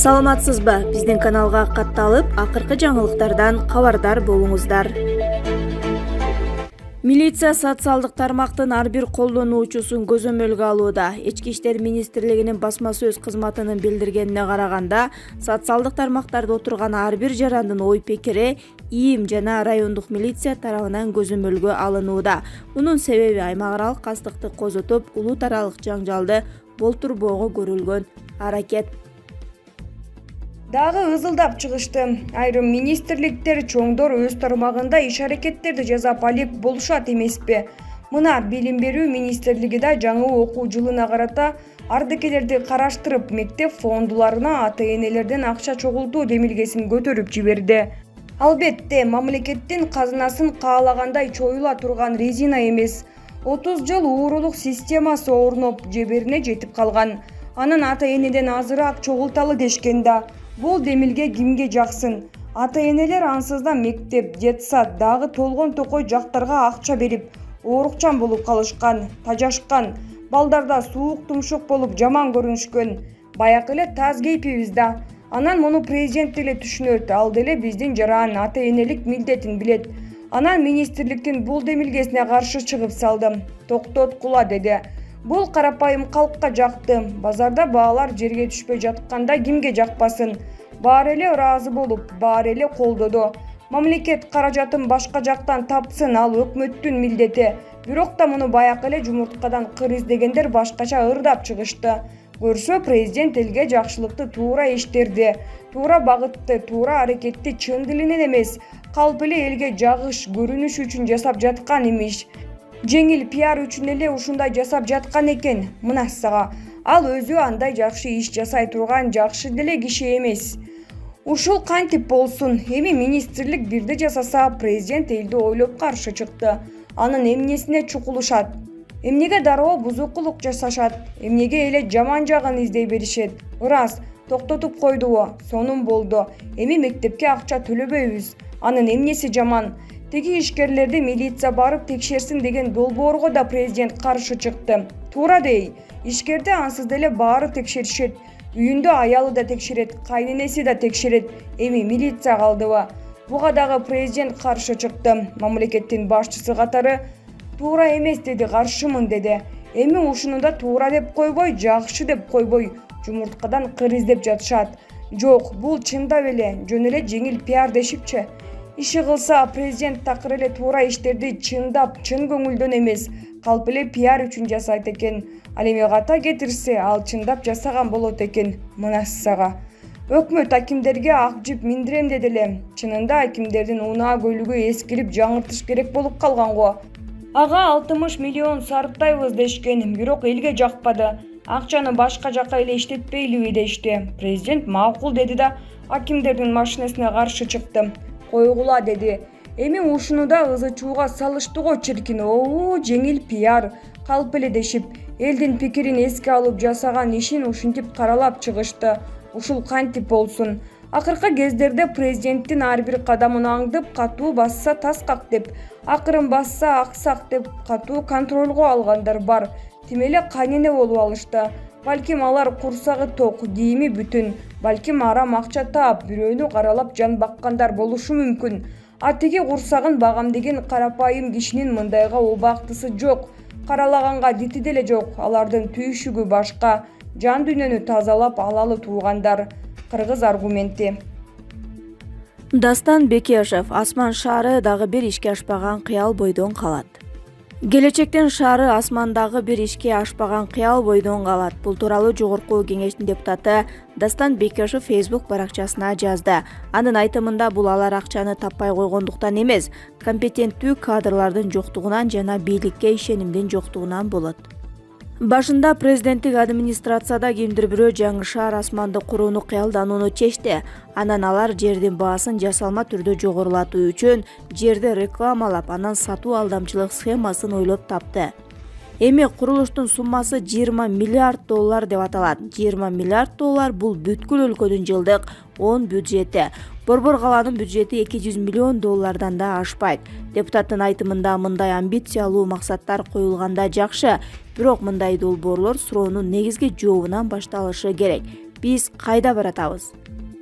Саламатсызбы? Биздин каналга катталып, акыркы жаңылыктардан кабардар болуңуздар. Милиция социалдык тармактын ар бир колдонуучусун көзөмөлгө алууда. Ички иштер министрлигинин басма сөз кызматынын билдиргенине караганда, социалдык тармактарда отурган ар бир жарандын ой пикири ИИМ жана райондук милиция тарабынан көзөмөлгө алынууда. Мунун себеби аймак аралык кастыкты козотуп, улут аралык жаңжалды болтурбоого көрүлгөн аракет. Дагы ызылдап чыгышты. Айрым министрликтер чоңдор өз тармагында иш-аракеттерди жасап алек болушат эмеспи? Мына Билим берүү министрлиги да жаңы окуу жылына карата ардекелерди караштырып, мектеп фондуларына ата-энелерден акча чогултуу демилгесин көтөрүп жиберди. Албетте, мамлекеттин казынасын каалагандай чоюла турган резина эмес. 30 жыл уурулук системасы орноп жеберине жетип калган. Анын ата-энеден азыраак чогулталы дешкен да. Бул демилге кимге жаксын? Ата-энелер ансыздан мектеп, детсад дагы толгон токой жактарга акча берип, оорукчан болуп калышкан, тажашкан. Балдарда суук тумшук болуп жаман көрүнүшкөн. Баякы эле таз кейпибиз да. Анан муну президент деле түшүнөт, ал деле биздин жаран ата-энелик милдетин билет. Анан министрликтин бул демилгесине каршы чыгып салды. Токтоткула деди. Бул карапайым калкка жакты. Базарда баалар жерге түшпөй жатканда кимге жакпасын? Баары эле ыраазы болуп, баары эле колдоду. Мамлекет каражатын башка жактан тапсын, ал өкмөттүн милдети. Бирок да муну баякы эле жумурткадан кыр издегендер башкача ырдап чыгышты. Көрсө президент элге жакшылыкты туура иштерди. Туура багытты, туура аракетти чын дилинен эмес, калп эле элге жагыш, көрүнүш үчүн жасап жаткан имиш. Жеңил пиар үчүн эле ушундай жасап жаткан экен. Мына сага. Ал өзү андай жакшы иш жасай турган жакшы деле киши эмес. Ушул кантип болсун? Эми министрлик бирди жасаса, президент элди ойлоп каршы чыкты. Анын эмнесине чукулушат? Эмнеге дароо бузукулук жасашат? Эмнеге эле жаман жагын издей беришет? Ырас, токтотуп койдубу? Сонун болду. Эми мектепке акча төлөбөйбүз. Анын эмнеси жаман? Теги ишкерлерди милиция барып текшерсин деген долбоорго да президент каршы чыкты. Туура дей. Ишкерди ансыз деле баары текшеришет. Үйүндө аялы да текшерет, кайненеси да текшерет. Эми милиция калдыбы? Буга дагы президент каршы чыкты. Мамлекеттин башчысы катары туура эмес деди, каршымын деди. Эми ушуну да туура деп койбой, жакшы деп койбой, жумурткадан кыр издеп жатышат. Жок, бул чындап эле жөн эле жеңил пиар дешипчи. Иши кылса, президент такыр эле туура иштерди чындап, чын көңүлдөн эмес, калп эле пиар үчүн жасайт экен. Ал эми ката кетирсе, ал чындап жасаган болот экен. Мына сага. Өкмөт акимдерге ак жип миндирем деди эле. Чынында акимдердин унаа көйлүгү эскирип жаңыртыш керек болуп калган го. Ага 60 миллион сарыптайбыз дешкен, бирок элге жакпады. Акчаны башка жака эле иштетпейлиби дешти. Президент макул деди да акимдердин машинесине каршы чыкты. Койгула деди. Эми ушуну да ызы-чууга салышты го чиркин. Жеңил пиар, калп эле дешип, элдин пикирин эске алып жасаган ишин ушинтип каралап чыгышты. Ушул кантип болсун? Акыркы кездерде президенттин ар бир кадамын аңдып, катуу басса таскак деп, акырын басса аксак деп катуу контролго алгандар бар. Тим эле кайнене болуп алышты. Балким алар курсагы ток, кийими бүтүн, балким арам акча таап, бирөөнү каралап жан баккандар болушу мүмкүн. А тиги курсагын багам деген карапайым кишинин мындайга убактысы жок. Каралаганга дити деле жок. Алардын түйшүгү башка. Жан дүйнөнү тазалап алалы туугандар. Кыргыз аргументи. Дастан Бекешев: Асман шаары дагы бир ишке ашпаган кыял бойдон калат. Келечектен шаары асмандагы бир ишке ашпаган кыял бойдон калат. Бул тууралуу Жогорку Кеңештин депутаты Дастан Бекешев Facebook баракчасына жазды. Анын айтымында бул алар акчаны таппай койгондуктан эмес, компетенттүү кадрлардын жоктугунан жана бийликке ишенимдин жоктугунан болот. Башында президенттик администрацияда кимдир бирөө жаңы шаар асманды курууну кыялданууну чечти. Анан алар жердин баасын жасалма түрдө жогорулатуу үчүн жерди рекламалап, анан сатуу алдамчылык схемасын ойлоп тапты. Эми курулуштун суммасы 20 миллиард доллар деп аталат. 20 миллиард доллар бул бүткүл өлкөнүн жылдык 10 бюджети. Борбор калаанын бюджети 200 миллион доллардан да ашпайт. Депутаттын айтымында мындай амбициялуу максаттар коюлганда жакшы, бирок мындай долбоорлор суроонун негизги жообунан башталышы керек. биз кайда баратабыз?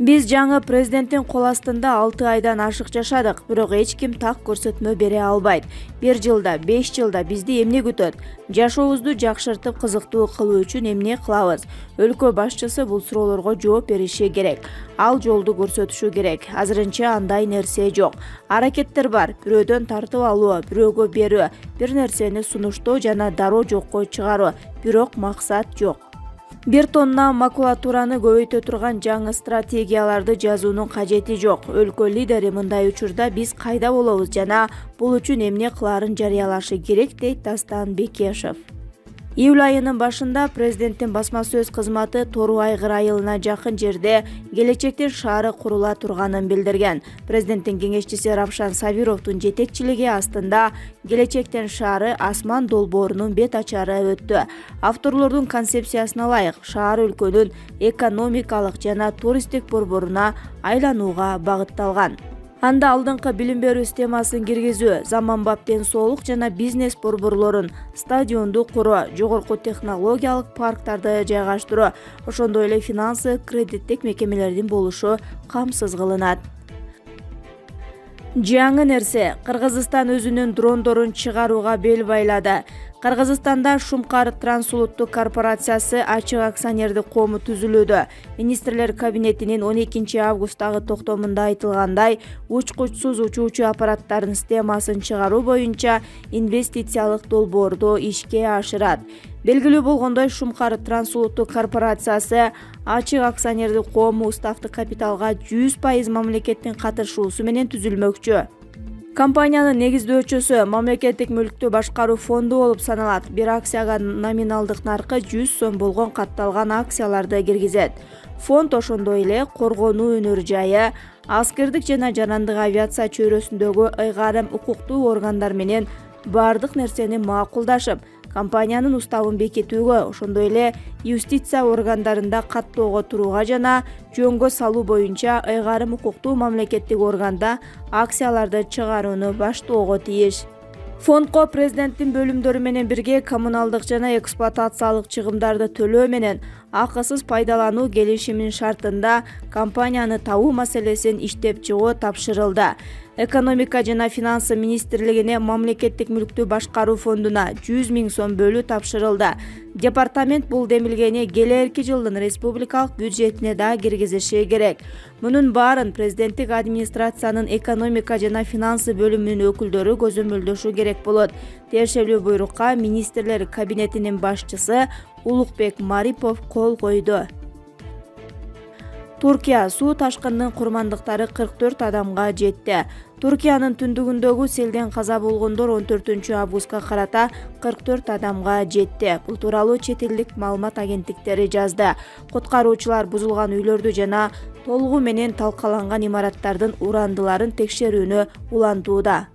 Биз жаңы президенттин кол астында 6 айдан ашык жашадык, бирок эч ким так көрсөтмө бере албайт. 1 жылда, 5 жылда бизди эмне күтөт? Жашообузду жакшыртып, кызыктуу кылуу үчүн эмне кылабыз? Өлкө башчысы бул суроолорго жооп бериши керек. Ал жолду көрсөтүшү керек. Азырынча андай нерсе жок. Аракеттер бар. Бирөөдөн тартып алуу, бирөөгө берүү, бир нерсени сунуштоо жана дароо жокко чыгаруу. Бирок максат жок. 1 тонна макулатураны көбөйтө турган жаңы стратегияларды жазуунун кажети жок. Өлкө лидери мындай учурда биз кайда болобуз жана бул үчүн эмне кылаарын жарыялашы керек, дейт Дастан Бекешев. Июль айынын башында президенттин басма сөз кызматы Тору айгыр айылына жакын жерде келечектин шаары курула турганын билдирген. Президенттин кеңешчиси Равшан Сабировдун жетекчилиги астында келечектин шаары Асман долбоорунун бет ачары өттү. Авторлордун концепциясына ылайык, шаар өлкөнүн экономикалык жана туристтик борборуна айланууга багытталган. Анда алдыңкы билим берүү системасын киргизүү, заманбап ден соолук жана бизнес борборлорун, стадионду куруу, жогорку технологиялык парктарды жайгаштыруу, ошондой эле финансы, кредиттик мекемелердин болушу камсыз кылынат. Жаңы нерсе, Кыргызстан өзүнүн дрондорун чыгарууга бел байлады. Кыргызстанда Шумкар трансулуттук корпорациясы ачык акционердик коому түзүлүүдө. Министрлер кабинетинин 12 августтагы токтомунда айтылгандай, учкучсуз учуучу аппараттардын системасын чыгаруу боюнча инвестициялык долбоорду ишке ашырат. Белгилүү болгондой, Шумкар трансулуттук корпорациясы ачык акционердик коому уставдык капиталга 100% мамлекеттин катышуусу менен түзүлмөкчү. Компаниянын негиздөөчүсү мамлекеттик мүлктү башкаруу фонду болуп саналат. Бир акцияга номиналдык наркы 100 сом болгон катталган акцияларды киргизет. Фонд ошондой эле коргонуу өнөр жайы, аскердик жана жарандык авиация чөйрөсүндөгү ыйгарым укуктуу органдар менен бардык нерсени макулдашып, компаниянын уставын бекитүүгө, ошондой эле юстиция органдарында каттоого турууга жана жөнгө салуу боюнча ыйгарым укуктуу мамлекеттик органда акцияларды чыгарууну баштоого тийиш. Фондко президенттин бөлүмдөрү менен бирге коммуналдык жана эксплуатациялык чыгымдарды төлөө менен акысыз пайдалануу келишиминин шартында компанияны табуу маселесин иштеп чыгуу тапшырылды. Экономика жана финансы министрлигине мамлекеттик мүлктү башкаруу фондуна 100 000 сом бөлүү тапшырылды. Департамент бул демилгени келерки жылдын республикалык бюджетине да киргизиши керек. Мунун баарын президенттик администрациянын экономика жана финансы бөлүмүнүн өкүлдөрү көзөмөлдөшү керек болот. Тиешелүү буйрукка министрлер кабинетинин башчысы Улукбек Марипов кол койду. Туркия суу ташкынынын курмандыктары 44 адамга жетти. Туркиянын түндүгүндөгү селден каза болгондор 14 августка карата 44 адамга жетти. Бул тууралуу чет элдик маалымат агенттиктери жазды. Куткаруучулар бузулган үйлөрдү жана толугу менен талкаланган имараттардын урандыларын текшерүүнү улантууда.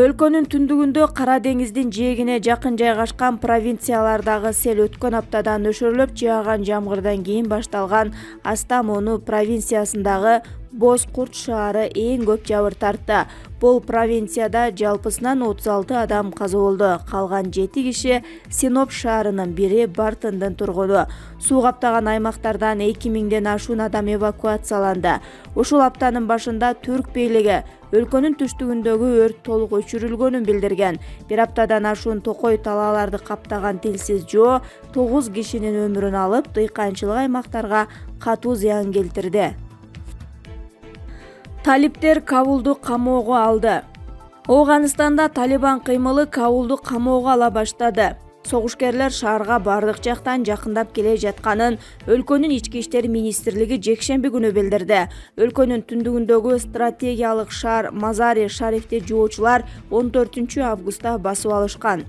Өлкөнүн түндүгүндө Кара деңиздин жээгине жакын жайгашкан провинциялардагы сел өткөн аптада нөшөрлөп жааган жамгырдан кийин башталган Астамону провинциясындагы Бозкурт шаары эң көп жабыр тартты. Бул провинцияда жалпысынан 36 адам каза болду. Калган 7 киши Синоп шаарынын бири Бартындын тургуну. Суу каптаган аймактардан 2000ден ашуун адам эвакуацияланды. Ушул аптанын башында Түрк бийлиги өлкөнүн түштүгүндөгү өрт толук өчүрүлгөнүн билдирген. Бир аптадан ашуун токой талааларды каптаган тилсиз жоо 9 кишинин өмүрүн алып, дыйканчылык аймактарга катуу зыян келтирди. Талиптер Кабулду камоого алды. Ооганстанда Талибан кыймылы Кабулду камоого ала баштады. Согушкерлер шаарга бардык жактан жакындап келе жатканын өлкөнүн ички иштер министрлиги жекшемби күнү билдирди. Өлкөнүн түндүгүндөгү стратегиялык шаар Мазари Шарифти жоочулар 14 августта басып алышкан.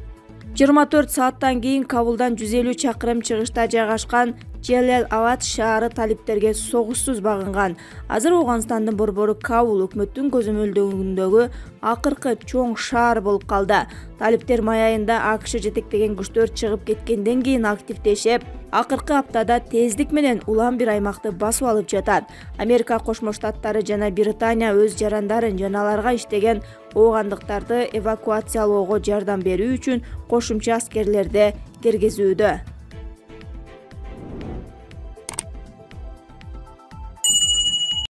24 сааттан кийин Кабулдан 150 чакырым чыгышта жайгашкан Джелел-Абад шаары талиптерге согушсуз багынган. Азыр Ооганстандын борбору Кабул өкмөттүн көзөмөлдөгүндөгү акыркы чоң шаар болуп калды. Талиптер май айында АКШ жетектеген күчтөр чыгып кеткенден кийин активдешип, акыркы аптада тездик менен улам бир аймакты басып алып жатат. Америка Кошмо Штаттары жана Британия өз жарандарын жана аларга иштеген оогандыктарды эвакуациялоого жардам берүү үчүн кошумча аскерлерди киргизүүдө.